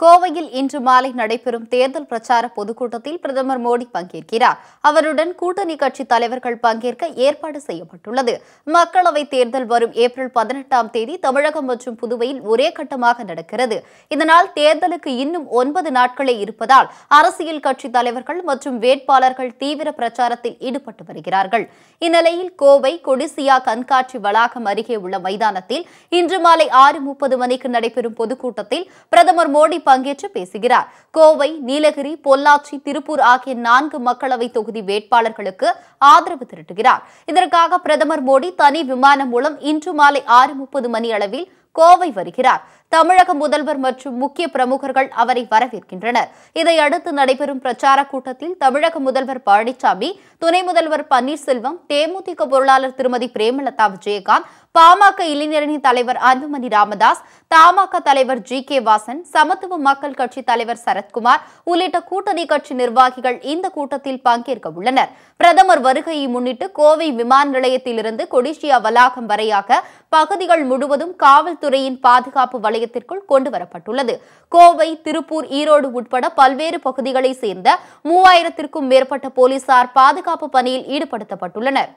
கோவையில் இன்று மாலை நடைபெறும் தேர்தல் பிரச்சார பொதுக்கூட்டத்தில் பிரதமர் மோடி பங்கேற்கிறார். அவருடன் கூட்டணி கட்சி தலைவர்கள் பங்கேற்க ஏற்பாடு செய்யப்பட்டுள்ளது. மக்களவைத் தேர்தல் வரும் ஏப்ரல் 18ஆம் தேதி தமிழகம் மற்றும் புதுவையில் ஒரே கட்டமாக நடக்கிறது. இதனால் தேர்தலுக்கு இன்னும் 9 நாட்களே இருப்பதால் அரசியல் கட்சி தலைவர்கள் மற்றும் வேட்பாளர்கள் தீவிர பிரச்சாரத்தில் ஈடுபட்டு வருகிறார்கள். இந்நிலையில் கோவை கொடிசியா கண்காட்சி வளாகம் அருகே உள்ள மைதானத்தில் இன்று மாலை 6:30 மணிக்கு நடைபெறும் பொதுக்கூட்டத்தில் பிரதமர் மோடி பங்கேற்று பேசுகிறார். கோவை, நீலகிரி, பொள்ளாச்சி, திருப்பூர் ஆகிய 4 மக்களவை தொகுதி வேட்பாளர்களுக்கு ஆதரவு திரட்டுகிறார். இதற்காக பிரதமர் மோடி தனி விமானம் மூலம் இன்று மாலை 6:30 மணி அளவில் கோவை வருகிறார். தமிழக முதல்வர் மற்றும் முக்கிய பிரமுகர்கள் அவரை வரவேற்கின்றனர். இதையடுத்து நடைபெறும் பிரச்சார கூட்டத்தில் தமிழக முதல்வர் பழனிசாமி, துணை முதல்வர் பன்னீர்செல்வம், தேமுதிக பொருளாளர் திருமதி பிரேமலதா விஜயகாந்த், பாமக இளைஞரணி தலைவர் அன்புமணி ராமதாஸ், தமாக தலைவர் ஜி.கே. வாசன், சமத்துவ மக்கள் கட்சி தலைவர் சரத்குமார் உள்ளிட்ட கூட்டணி கட்சி நிர்வாகிகள் இந்த கூட்டத்தில் பங்கேற்க உள்ளனர். பிரதமர் வருகையை முன்னிட்டு கோவை விமான நிலையத்திலிருந்து கொடிசியா வளாகம் வரையாக பகுதிகள் முழுவதும் காவல்துறையின் பாதுகாப்பு வளையத்திற்குள் கொண்டுவரப்பட்டுள்ளது. கோவை, திருப்பூர், ஈரோடு உட்பட பல்வேறு பகுதிகளைச் சேர்ந்த 3000க்கும் மேற்பட்ட போலீசார் பாதுகாப்பு பணியில் ஈடுபடுத்தப்பட்டுள்ளனர்.